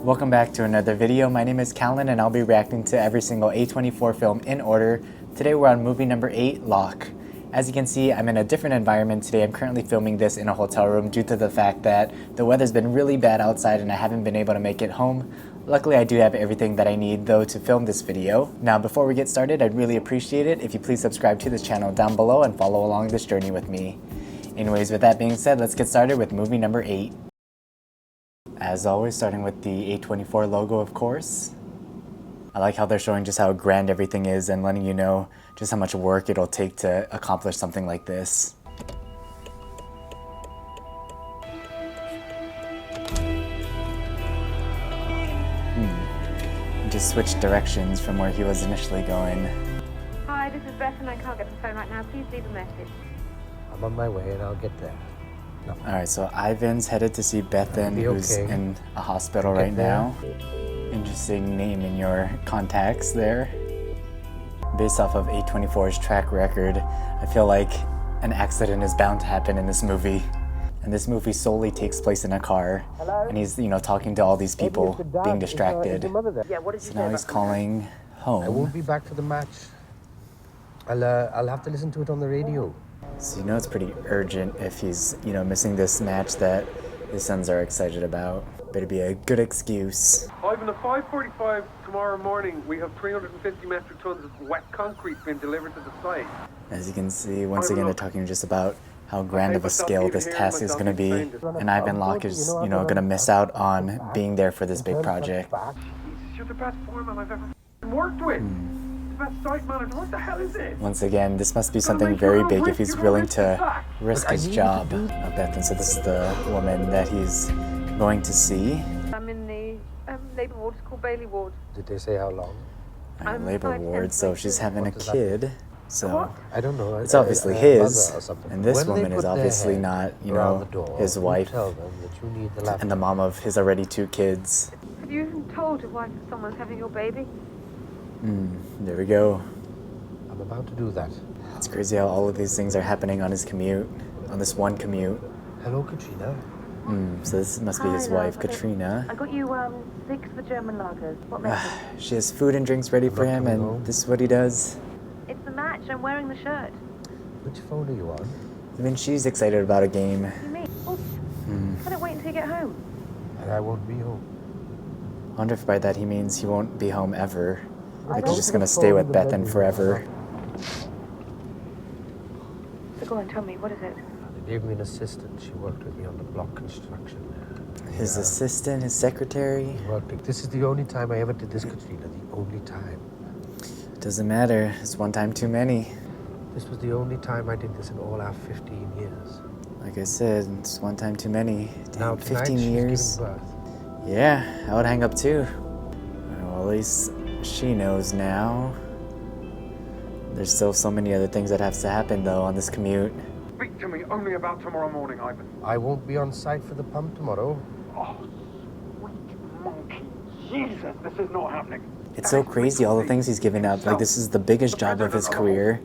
Welcome back to another video. My name is Callan and I'll be reacting to every single A24 film in order. Today we're on movie number 8, Locke. As you can see, I'm in a different environment today. I'm currently filming this in a hotel room due to the fact that the weather's been really bad outside and I haven't been able to make it home. Luckily, I do have everything that I need though to film this video. Now, before we get started, I'd really appreciate it if you please subscribe to this channel down below and follow along this journey with me. Anyways, with that being said, let's get started with movie number 8. As always, starting with the A24 logo, of course. I like how they're showing just how grand everything is and letting you know just how much work it'll take to accomplish something like this. Just switched directions from where he was initially going. Hi, this is Beth and I can't get the phone right now. Please leave a message. I'm on my way and I'll get there. No. Alright, so Ivan's headed to see Bethan, who's in a hospital right now. Interesting name in your contacts there. Based off of A24's track record, I feel like an accident is bound to happen in this movie. And this movie solely takes place in a car. And he's, talking to all these people, being distracted. So now he's calling home. I won't be back for the match. I'll have to listen to it on the radio. So it's pretty urgent if he's, missing this match that his sons are excited about. Better be a good excuse. Ivan, at 5:45 tomorrow morning, we have 350 metric tons of wet concrete being delivered to the site. As you can see, once again, they're talking just about how grand of a scale this task is going to be. And Ivan Locke is, going to miss out on being there for this big project. You're the best foreman I've ever worked with. Best site manager. What the hell is this? Once again, this must be something very big if he's willing to risk his job. Bethan, so this is the woman that he's going to see. I'm in the labour ward. It's called Bailey ward. Did they say how long? Labor ward, so she's having a kid. So I don't know. It's obviously his, and this woman is obviously not, his wife, and the mom of his already 2 kids. Have you even told your wife that someone's having your baby? There we go. I'm about to do that. It's crazy how all of these things are happening on his commute, on this one commute. Hello, Katrina. So this must be his wife, Katrina. I got you 6 for German lagers. What makes it? She has food and drinks ready for him, and this is what he does. It's the match. I'm wearing the shirt. Which phone are you on? I mean, she's excited about a game. You mean? Well, why don't wait until you get home? And I won't be home. I wonder if by that he means he won't be home ever. Like he's just gonna stay with Bethan forever. So go on, tell me, what is it? They gave me an assistant. She worked with me on the block construction. His assistant, his secretary. This is the only time I ever did this, Katrina. The only time. Doesn't matter. It's one time too many. This was the only time I did this in all our 15 years. Like I said, it's one time too many. Damn, Now, 15 years. She's giving birth. Yeah, I would hang up too. Well, at least she knows now. There's still so many other things that have to happen though on this commute. Speak to me only about tomorrow morning, Ivan. I won't be on site for the pump tomorrow. Oh, sweet monkey. Jesus, this is not happening. It's so crazy, all the things he's given up. Like, this is the biggest job of his career.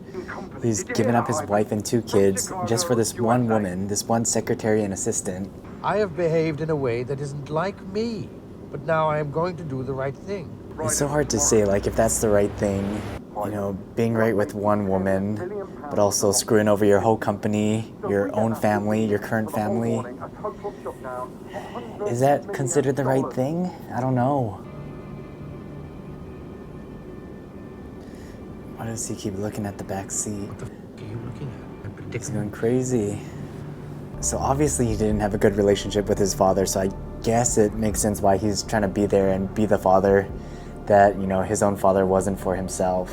He's given up his wife and 2 kids just for this one woman, this one secretary and assistant. I have behaved in a way that isn't like me, but now I am going to do the right thing. It's so hard to say, like, if that's the right thing, being right with one woman, but also screwing over your whole company, your own family, your current family. Is that considered the right thing? I don't know. Why does he keep looking at the back seat? What the f*** are you looking at? He's going crazy. So obviously he didn't have a good relationship with his father, so I guess it makes sense why he's trying to be there and be the father that, his own father wasn't for himself.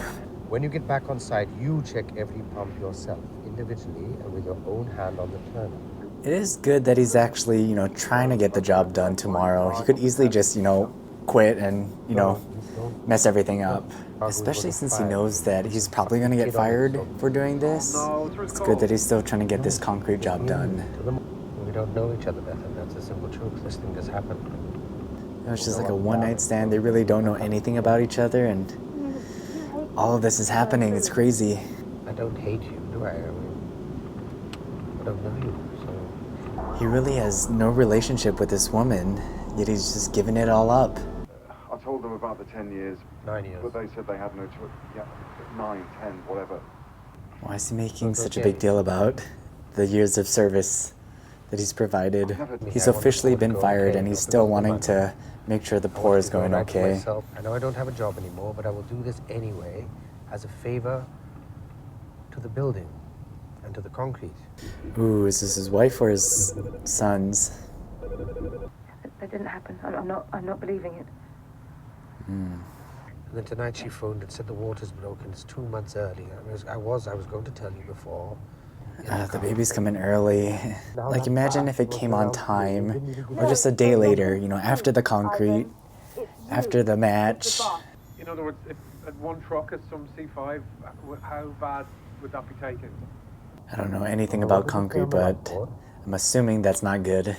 When you get back on site, you check every pump yourself, individually and with your own hand on the turner. It is good that he's actually, trying to get the job done tomorrow. He could easily just, quit and, mess everything up. Especially since he knows that he's probably going to get fired for doing this. It's good that he's still trying to get this concrete job done. We don't know each other better. That's a simple truth. This thing just happened. It's just like a one-night stand. They really don't know anything about each other, and all of this is happening. It's crazy. I don't hate you, do I? I don't know you, so... He really has no relationship with this woman. yet he's just giving it all up. I told them about the 10 years. 9 years. But they said they had no choice. Yeah, 9, 10, whatever. Why is he making such a big deal about the years of service that he's provided? He's officially been fired and he's still wanting to make sure the poor is going okay. I know I don't have a job anymore, but I will do this anyway as a favor to the building and to the concrete. Ooh, is this his wife or his sons? That didn't happen. I'm not believing it. And then tonight she phoned and said the water's broken. It's 2 months early. I was going to tell you before. The baby's coming early. Like, imagine if it came on time, or just a day later, you know, after the concrete, after the match. In other words, if one truck is some C5, how bad would that be taken? I don't know anything about concrete, but I'm assuming that's not good.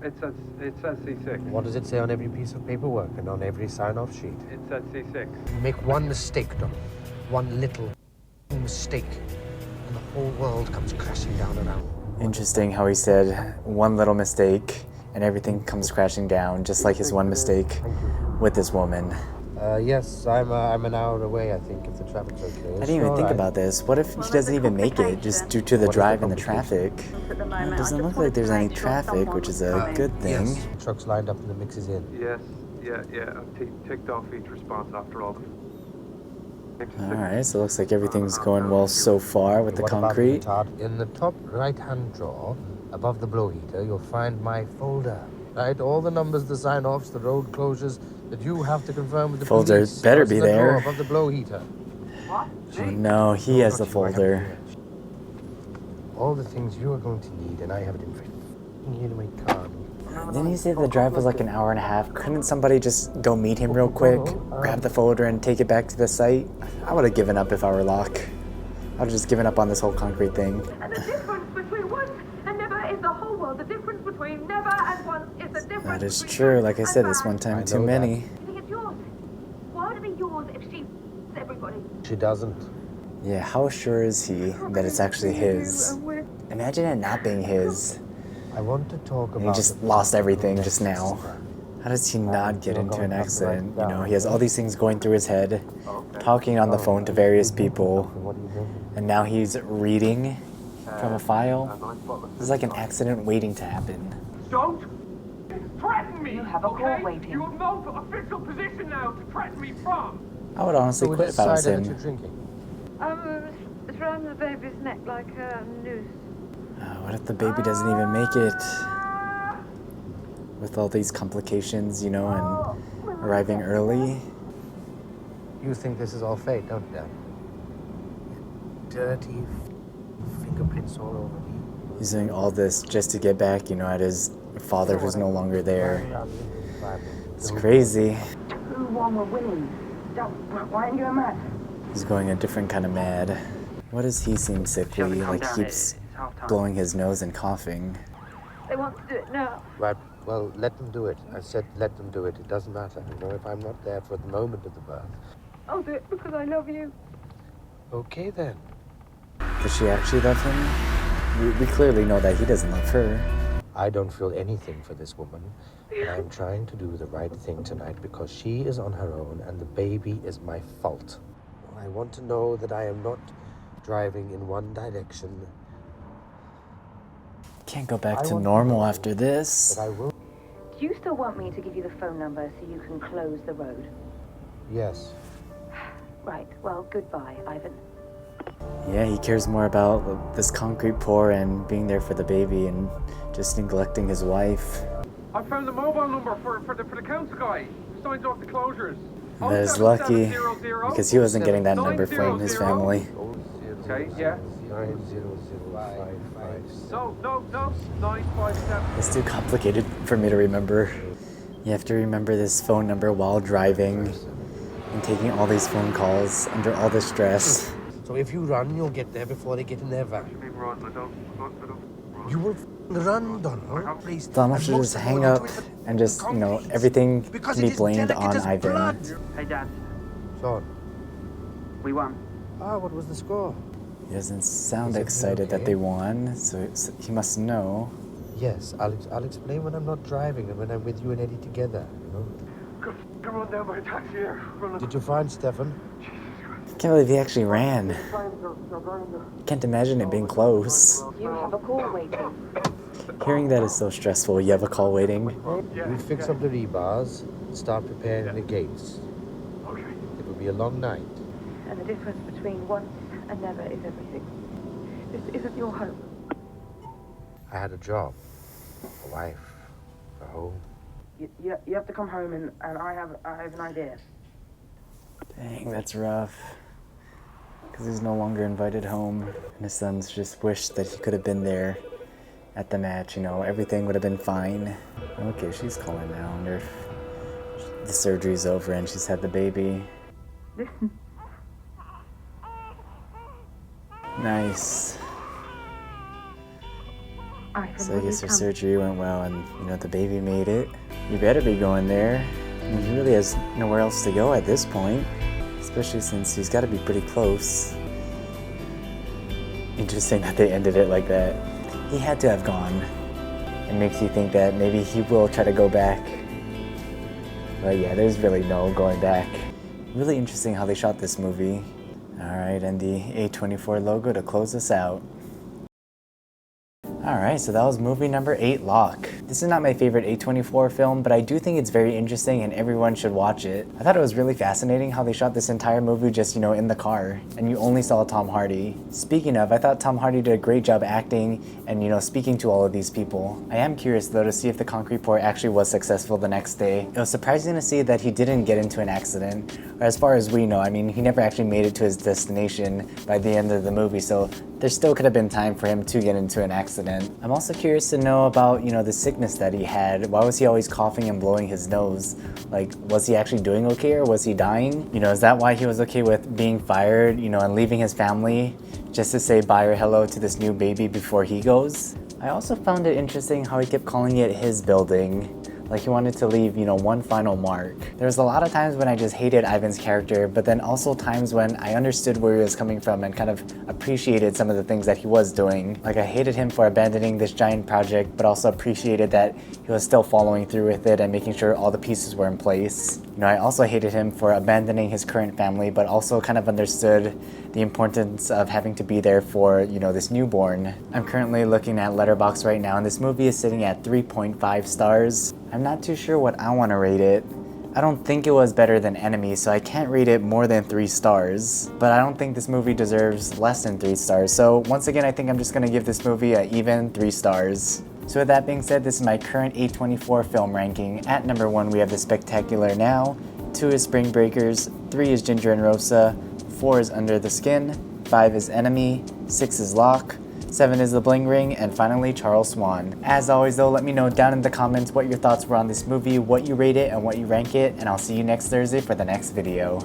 It says C6. What does it say on every piece of paperwork and on every sign-off sheet? It says C6. You make one mistake, Don. One little mistake, and the whole world comes crashing down around. Interesting how he said one little mistake and everything comes crashing down, just like his one mistake with this woman. Yes, I'm an hour away, I think, if the traffic's okay. I didn't even think about this. What if he doesn't even make it just due to the drive and the traffic? It doesn't look like there's any traffic, which is a good thing. Yes, the truck's lined up and the mix is in. Yes, yeah. I've ticked off each response after all the... Alright, so it looks like everything's going well so far with the concrete. In the top right-hand drawer, above the blow heater, you'll find my folder. Right, all the numbers, the sign-offs, the road closures that you have to confirm with the folder police. Better be there. Above the blow heater. Oh no, he has the folder. All the things you are going to need, and I have it in my car. Didn't he say the drive was like an hour and a half? Couldn't somebody just go meet him real quick, grab the folder, and take it back to the site? I would have given up if I were Locke. I would have just given up on this whole concrete thing. And the difference between once and never is the whole world. The difference between never and once is the difference. That is true. Like I said, this one time too many. I think it's yours. Why would it be yours if she everybody? She doesn't. Yeah, how sure is he that it's actually his? Imagine it not being his. I want to talk about. And he just lost everything just now. How does he not get into an accident? You know, he has all these things going through his head, talking on the phone to various people, and now he's reading from a file. This is like an accident waiting to happen. Don't threaten me! You have a call waiting. You have no official position now to threaten me from! I would honestly quit if I was him. It's around the baby's neck like a noose. What if the baby doesn't even make it? With all these complications, you know, and arriving early. You think this is all fate, don't you? Dirty fingerprints all over me. He's doing all this just to get back, you know, at his father who's no longer there. It's crazy. 2-1 we're winning. Why aren't you mad? He's going a different kind of mad. What does he seem sickly? Like he keeps blowing his nose and coughing. They want to do it now. Right, well, let them do it. I said let them do it. It doesn't matter. You know, if I'm not there for the moment of the birth. I'll do it because I love you. Okay, then. Does she actually love him? We clearly know that he doesn't love her. I don't feel anything for this woman, and I'm trying to do the right thing tonight because she is on her own and the baby is my fault. I want to know that I am not driving in one direction. Can't go back to normal after this. But I will. Do you still want me to give you the phone number so you can close the road? Yes. Right, well, goodbye, Ivan. Yeah, he cares more about this concrete pour and being there for the baby and just neglecting his wife. I found the mobile number for the council guy who signs off the closures. And that is lucky, because he wasn't getting that number from his family. Okay, yeah. 90055. No, 957. It's too complicated for me to remember. You have to remember this phone number while driving and taking all these phone calls under all the stress. So if you run, you'll get there before they get in their van. You mean run? I don't. You will run, Donald. Please. Donald should just hang up and just, you know, everything can be blamed on Ivan. Hey, Dad. Sean. We won. Ah, what was the score? He doesn't sound excited that they won, so he must know. Yes, I'll explain when I'm not driving and when I'm with you and Eddie together, you know? Come on down by a taxi here. Did you find Stefan? I can't believe he actually ran. Can't imagine it being close. You have a call waiting. Hearing that is so stressful. You have a call waiting. You fix up the rebars, start preparing the gates. Okay. It will be a long night. And the difference between once and never is everything. This isn't your home. I had a job, a wife, a home. You have to come home and I have an idea. Dang, that's rough. Because he's no longer invited home. And his sons just wish that he could have been there at the match, you know, everything would have been fine. Okay, she's calling now. I wonder if the surgery's over and she's had the baby. Listen. Nice. Ivan, So I will guess you her come? surgery went well and, you know, the baby made it. You better be going there. I mean, he really has nowhere else to go at this point. Especially since he's got to be pretty close. Interesting that they ended it like that. He had to have gone. It makes you think that maybe he will try to go back. But yeah, there's really no going back. Really interesting how they shot this movie. Alright, and the A24 logo to close us out. Alright, so that was movie number 8, Locke. This is not my favorite A24 film, but I do think it's very interesting and everyone should watch it. I thought it was really fascinating how they shot this entire movie just, you know, in the car, and you only saw Tom Hardy. Speaking of, I thought Tom Hardy did a great job acting and, you know, speaking to all of these people. I am curious though to see if the concrete pour actually was successful the next day. It was surprising to see that he didn't get into an accident, or as far as we know, I mean, he never actually made it to his destination by the end of the movie, so there still could have been time for him to get into an accident. I'm also curious to know about, you know, the sickness that he had. Why was he always coughing and blowing his nose? Like, was he actually doing okay or was he dying? You know, is that why he was okay with being fired, you know, and leaving his family just to say bye or hello to this new baby before he goes? I also found it interesting how he kept calling it his building. Like he wanted to leave, you know, one final mark. There was a lot of times when I just hated Ivan's character, but then also times when I understood where he was coming from and kind of appreciated some of the things that he was doing. Like I hated him for abandoning this giant project, but also appreciated that he was still following through with it and making sure all the pieces were in place. You know, I also hated him for abandoning his current family, but also kind of understood the importance of having to be there for, you know, this newborn. I'm currently looking at Letterboxd right now, and this movie is sitting at 3.5 stars. I'm not too sure what I want to rate it. I don't think it was better than Enemy, so I can't rate it more than 3 stars. But I don't think this movie deserves less than 3 stars. So once again, I think I'm just going to give this movie an even 3 stars. So with that being said, this is my current A24 film ranking. At number 1, we have The Spectacular Now. 2 is Spring Breakers. 3 is Ginger and Rosa. 4 is Under the Skin. 5 is Enemy. 6 is Locke. 7 is The Bling Ring, and finally Charles Swan. As always though, let me know down in the comments what your thoughts were on this movie, what you rate it, and what you rank it, and I'll see you next Thursday for the next video.